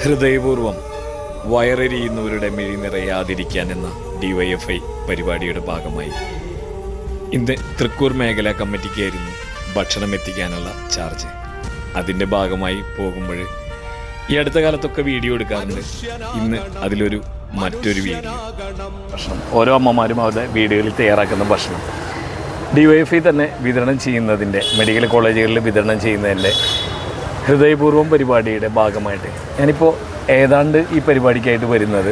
ഹൃദയപൂർവ്വം വയറെരിയുന്നവരുടെ മിഴി നിറയാതിരിക്കാൻ എന്ന DYFI പരിപാടിയുടെ ഭാഗമായി ഇന്ന് തൃക്കൂർ മേഖലാ കമ്മിറ്റിക്കായിരുന്നു ഭക്ഷണം എത്തിക്കാനുള്ള ചാർജ്. അതിൻ്റെ ഭാഗമായി പോകുമ്പോൾ ഈ അടുത്ത കാലത്തൊക്കെ വീഡിയോ എടുക്കാറുണ്ട്. ഇന്ന് അതിലൊരു മറ്റൊരു വീഡിയോ ഭക്ഷണം ഓരോ അമ്മമാരും അവരുടെ വീടുകളിൽ തയ്യാറാക്കുന്ന ഭക്ഷണം DYFI തന്നെ വിതരണം ചെയ്യുന്നതിൻ്റെ, മെഡിക്കൽ കോളേജുകളിൽ വിതരണം ചെയ്യുന്നതിൻ്റെ ഹൃദയപൂർവ്വം പരിപാടിയുടെ ഭാഗമായിട്ട് ഞാനിപ്പോൾ ഏതാണ്ട് ഈ പരിപാടിക്കായിട്ട് വരുന്നത്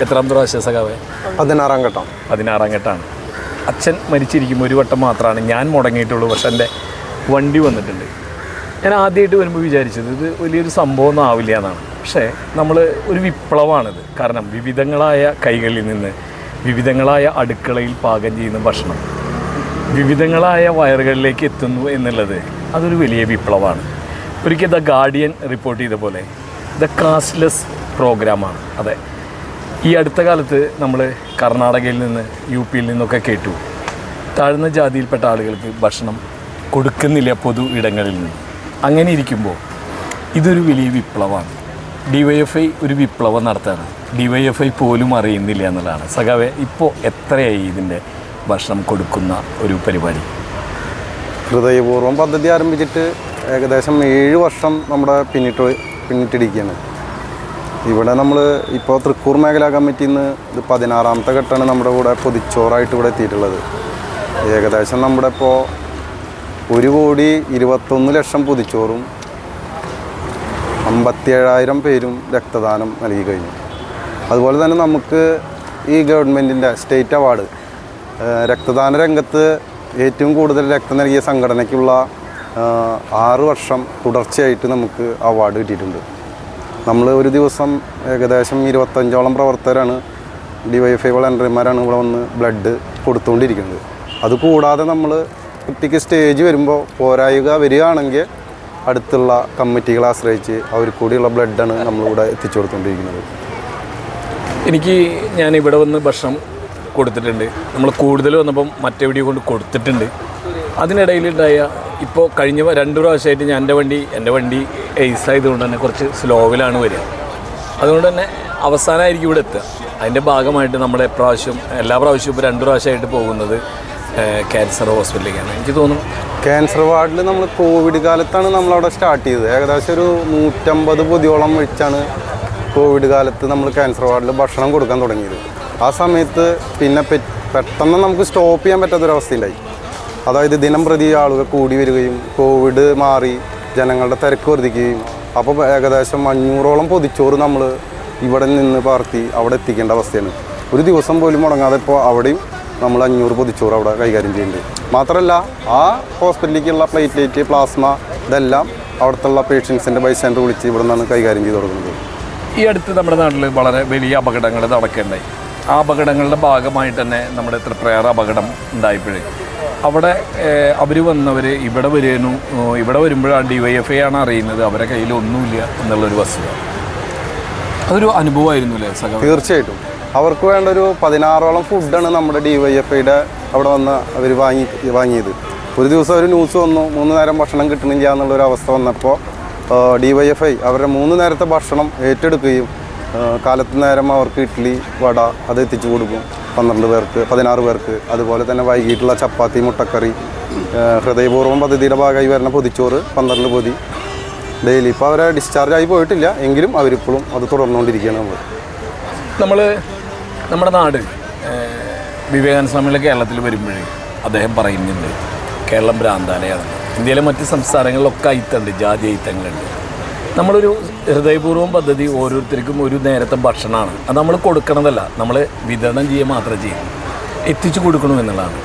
എത്രാമത്തെ പ്രാവശ്യം സഖാവേ? 16ാം ഘട്ടമാണ്. അച്ഛൻ മരിച്ചിരിക്കുമ്പോൾ ഒരു വട്ടം മാത്രമാണ് ഞാൻ മുടങ്ങിയിട്ടുള്ളൂ. പക്ഷെ എൻ്റെ വണ്ടി വന്നിട്ടുണ്ട്. ഞാൻ ആദ്യമായിട്ട് വരുമ്പോൾ വിചാരിച്ചത് ഇത് വലിയൊരു സംഭവമൊന്നും ആവില്ല എന്നാണ്. പക്ഷേ നമ്മൾ ഒരു വിപ്ലവമാണിത്. കാരണം വിവിധങ്ങളായ കൈകളിൽ നിന്ന് വിവിധങ്ങളായ അടുക്കളയിൽ പാകം ചെയ്യുന്ന ഭക്ഷണം വിവിധങ്ങളായ വയറുകളിലേക്ക് എത്തുന്നു എന്നുള്ളത് അതൊരു വലിയ വിപ്ലവമാണ്. ഒരിക്കൽ ദ ഗാർഡിയൻ റിപ്പോർട്ട് ചെയ്ത പോലെ ദ കാസ്റ്റ്ലെസ് പ്രോഗ്രാമാണ്. അതെ, ഈ അടുത്ത കാലത്ത് നമ്മൾ കർണാടകയിൽ നിന്ന് UP യിൽ നിന്നൊക്കെ കേട്ടു, താഴ്ന്ന ജാതിയിൽപ്പെട്ട ആളുകൾക്ക് ഭക്ഷണം കൊടുക്കുന്നില്ല പൊതു ഇടങ്ങളിൽ നിന്ന്. അങ്ങനെ ഇരിക്കുമ്പോൾ ഇതൊരു വലിയ വിപ്ലവമാണ്. DYFI ഒരു വിപ്ലവം നടത്താണ്. DYFI പോലും അറിയുന്നില്ല എന്നുള്ളതാണ്. സഖാവേ, ഇപ്പോൾ എത്രയായി ഇതിൻ്റെ ഭക്ഷണം കൊടുക്കുന്ന ഒരു പരിപാടി? ഹൃദയപൂർവ്വം പദ്ധതി ആരംഭിച്ചിട്ട് ഏകദേശം 7 വർഷം നമ്മുടെ പിന്നിട്ടിരിക്കുകയാണ്. ഇവിടെ നമ്മൾ ഇപ്പോൾ തൃക്കൂർ മേഖലാ കമ്മിറ്റിയിൽ നിന്ന് ഇത് 16ാമത്തെ ഘട്ടമാണ് നമ്മുടെ കൂടെ പൊതിച്ചോറായിട്ട് ഇവിടെ എത്തിയിട്ടുള്ളത്. ഏകദേശം നമ്മുടെ ഇപ്പോൾ 1,21,00,000 പൊതിച്ചോറും 57,000 പേരും രക്തദാനം നൽകി കഴിഞ്ഞു. അതുപോലെ തന്നെ നമുക്ക് ഈ ഗവൺമെൻറ്റിൻ്റെ സ്റ്റേറ്റ് അവാർഡ് രക്തദാന രംഗത്ത് ഏറ്റവും കൂടുതൽ രക്തം നൽകിയ സംഘടനയ്ക്കുള്ള 6 വർഷം തുടർച്ചയായിട്ട് നമുക്ക് അവാർഡ് കിട്ടിയിട്ടുണ്ട്. നമ്മൾ ഒരു ദിവസം ഏകദേശം 25ഓളം പ്രവർത്തകരാണ്, DYFI വളണ്ടിയർമാരാണ് ഇവിടെ വന്ന് ബ്ലഡ് കൊടുത്തുകൊണ്ടിരിക്കുന്നത്. അതുകൂടാതെ നമ്മൾ കുട്ടിക്ക് സ്റ്റേജ് വരുമ്പോൾ പോരായുക വരികയാണെങ്കിൽ അടുത്തുള്ള കമ്മിറ്റികളെ ആശ്രയിച്ച് അവർക്ക് കൂടിയുള്ള ബ്ലഡാണ് നമ്മളിവിടെ എത്തിച്ചു കൊടുത്തുകൊണ്ടിരിക്കുന്നത്. ഞാൻ ഇവിടെ വന്ന് ഭക്ഷണം കൊടുത്തിട്ടുണ്ട്. നമ്മൾ കൂടുതൽ വന്നപ്പം മറ്റെവിടെയോ കൊണ്ട് കൊടുത്തിട്ടുണ്ട്. അതിനിടയിലുണ്ടായ ഇപ്പോൾ കഴിഞ്ഞ 2 പ്രാവശ്യമായിട്ട് എൻ്റെ വണ്ടി ഏസ് ആയതുകൊണ്ട് തന്നെ കുറച്ച് സ്ലോവിലാണ് വരിക. അതുകൊണ്ട് തന്നെ അവസാനമായിരിക്കും ഇവിടെ എത്തുക. അതിൻ്റെ ഭാഗമായിട്ട് നമ്മുടെ എല്ലാ പ്രാവശ്യവും ഇപ്പോൾ 2 പ്രാവശ്യമായിട്ട് പോകുന്നത് ക്യാൻസർ ഹോസ്പിറ്റലിലേക്കാണ്. എനിക്ക് തോന്നുന്നു ക്യാൻസർ വാർഡിൽ നമ്മൾ കോവിഡ് കാലത്താണ് നമ്മളവിടെ സ്റ്റാർട്ട് ചെയ്തത്. ഏകദേശം ഒരു 150 പൊതിയോളം വെച്ചാണ് കോവിഡ് കാലത്ത് നമ്മൾ ക്യാൻസർ വാർഡിൽ ഭക്ഷണം കൊടുക്കാൻ തുടങ്ങിയത്. ആ സമയത്ത് പിന്നെ പെട്ടെന്ന് നമുക്ക് സ്റ്റോപ്പ് ചെയ്യാൻ പറ്റാത്തൊരവസ്ഥയുണ്ടായി. അതായത് ദിനം പ്രതി ആളുകൾ കൂടി വരികയും കോവിഡ് മാറി ജനങ്ങളുടെ തിരക്ക് വർദ്ധിക്കുകയും അപ്പോൾ ഏകദേശം 500ഓളം പൊതിച്ചോറ് നമ്മൾ ഇവിടെ നിന്ന് പാർത്തി അവിടെ എത്തിക്കേണ്ട അവസ്ഥയാണ്. ഒരു ദിവസം പോലും മുടങ്ങാതെ ഇപ്പോൾ അവിടെയും നമ്മൾ 500 പൊതിച്ചോറ് അവിടെ കൈകാര്യം ചെയ്യുന്നുണ്ട്. മാത്രമല്ല ആ ഹോസ്പിറ്റലിലേക്കുള്ള പ്ലേറ്റ്ലേറ്റ്, പ്ലാസ്മ ഇതെല്ലാം അവിടുത്തെ പേഷ്യൻസിൻ്റെ ബൈസ്റ്റാൻഡർ വിളിച്ച് ഇവിടെ നിന്നാണ് കൈകാര്യം ചെയ്ത് തുടങ്ങുന്നത്. ഈ അടുത്ത് നമ്മുടെ നാട്ടിൽ വളരെ വലിയ അപകടങ്ങൾ നടക്കുകയുണ്ടായി. ആ അപകടങ്ങളുടെ ഭാഗമായിട്ട് തന്നെ നമ്മുടെ തൃപ്രയാർ അപകടം ഉണ്ടായപ്പോഴേ അവിടെ അവർ വന്നവർ ഇവിടെ വരുമ്പോഴാണ് DYFI ആണ് അറിയുന്നത് അവരെ കയ്യിൽ ഒന്നുമില്ല എന്നുള്ളൊരു വസ്തുത. അതൊരു അനുഭവമായിരുന്നു അല്ലേ സഖാ? തീർച്ചയായിട്ടും. അവർക്ക് വേണ്ട ഒരു 16ഓളം ഫുഡാണ് നമ്മുടെ DYFIയുടെ അവിടെ വന്ന് അവർ വാങ്ങിയത്. ഒരു ദിവസം ഒരു ന്യൂസ് വന്നു, 3 നേരം ഭക്ഷണം കിട്ടണില്ല എന്നുള്ളൊരു അവസ്ഥ വന്നപ്പോൾ DYFI അവരുടെ 3 നേരത്തെ ഭക്ഷണം ഏറ്റെടുക്കുകയും കാലത്ത് നേരം അവർക്ക് ഇഡ്ഡലി, വട അത് എത്തിച്ചു കൊടുക്കും 16 പേർക്ക്. അതുപോലെ തന്നെ വൈകിട്ടുള്ള ചപ്പാത്തി, മുട്ടക്കറി, ഹൃദയപൂർവ്വം പദ്ധതിയുടെ ഭാഗമായി വരുന്ന പൊതിച്ചോറ് 12 പൊതി ഡെയിലി. ഇപ്പോൾ അവരെ ഡിസ്ചാർജ് ആയി പോയിട്ടില്ല, എങ്കിലും അവരിപ്പോഴും അത് തുടർന്നുകൊണ്ടിരിക്കുകയാണ്. നമ്മുടെ നാട് വിവേകാനന്ദ സ്വാമിയുടെ കേരളത്തിൽ വരുമ്പോഴേ അദ്ദേഹം പറയുന്നുണ്ട് കേരളം ഭ്രാന്താലയാണ്. ഇന്ത്യയിലെ മറ്റ് സംസ്ഥാനങ്ങളിലൊക്കെ അയിത്തമുണ്ട്, ജാതി അയിത്തങ്ങളുണ്ട്. നമ്മളൊരു ഹൃദയപൂർവ്വം പദ്ധതി ഓരോരുത്തർക്കും ഒരു നേരത്തെ ഭക്ഷണമാണ്. അത് നമ്മൾ കൊടുക്കണതല്ല, നമ്മൾ വിതരണം ചെയ്യുക മാത്രമേ ചെയ്യൂ, എത്തിച്ചു കൊടുക്കണമെന്നുള്ളതാണ്.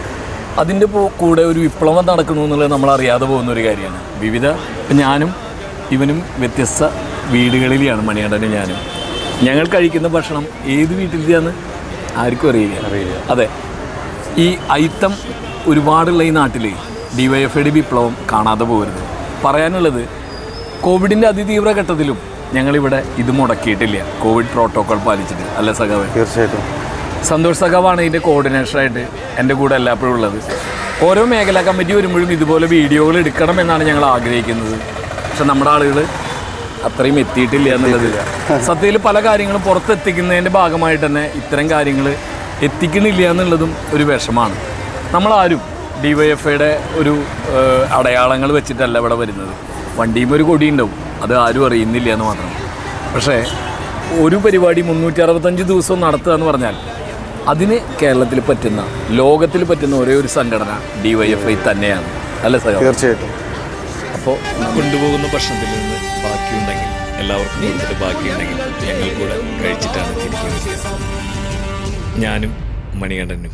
അതിൻ്റെ കൂടെ ഒരു വിപ്ലവം നടക്കണമെന്നുള്ളത് നമ്മൾ അറിയാതെ പോകുന്നൊരു കാര്യമാണ്. ഇപ്പം ഞാനും ഇവനും വ്യത്യസ്ത വീടുകളിലാണ്, മണികണ്ഠനും ഞാനും. ഞങ്ങൾ കഴിക്കുന്ന ഭക്ഷണം ഏത് വീട്ടിലെയാന്ന് ആർക്കും അറിയില്ല. അതെ, ഈ അയിത്തം ഒരുപാടുള്ള ഈ നാട്ടിൽ DYFIയുടെ വിപ്ലവം കാണാതെ പോകരുത്. പറയാനുള്ളത്, കോവിഡിൻ്റെ അതിതീവ്ര ഘട്ടത്തിലും ഞങ്ങളിവിടെ ഇത് മുടക്കിയിട്ടില്ല, കോവിഡ് പ്രോട്ടോക്കോൾ പാലിച്ചിട്ട്. അല്ല സഖാവേ? തീർച്ചയായിട്ടും. സന്തോഷ് സഖാവാണ് ഇതിൻ്റെ കോർഡിനേറ്ററായിട്ട് എൻ്റെ കൂടെ എല്ലാപ്പോഴും ഉള്ളത്. ഓരോ മേഖലാ കമ്മിറ്റി വരുമ്പോഴും ഇതുപോലെ വീഡിയോകൾ എടുക്കണം എന്നാണ് ഞങ്ങൾ ആഗ്രഹിക്കുന്നത്. പക്ഷെ നമ്മുടെ ആളുകൾ അത്രയും എത്തിയിട്ടില്ല എന്നുള്ളത് സത്യത്തിൽ പല കാര്യങ്ങളും പുറത്തെത്തിക്കുന്നതിൻ്റെ ഭാഗമായിട്ട് തന്നെ ഇത്തരം കാര്യങ്ങൾ എത്തിക്കണില്ല എന്നുള്ളതും ഒരു വിഷമാണ്. നമ്മളാരും DYFIയുടെ ഒരു അടയാളങ്ങൾ വെച്ചിട്ടല്ല ഇവിടെ വരുന്നത്. വണ്ടിയും ഒരു കൊടി ഉണ്ടാവും, അത് ആരും അറിയുന്നില്ല എന്ന് മാത്രം. പക്ഷേ ഒരു പരിപാടി 365 ദിവസവും നടത്തുക എന്ന് പറഞ്ഞാൽ അതിന് കേരളത്തിൽ പറ്റുന്ന, ലോകത്തിൽ പറ്റുന്ന ഒരേ ഒരു സംഘടന DYFI തന്നെയാണ്, അല്ലേ സഹോ? തീർച്ചയായിട്ടും. അപ്പോൾ കൊണ്ടുപോകുന്ന ഭക്ഷണത്തിൽ നിന്ന് ബാക്കിയുണ്ടെങ്കിൽ എല്ലാവർക്കും കൊടുത്തിട്ട് ബാക്കിയുണ്ടെങ്കിൽ ഞങ്ങൾ കൂടെ കഴിച്ചിട്ടാണ് തിരിക്കുന്നത്. ഞാനും മണികണ്ഠനും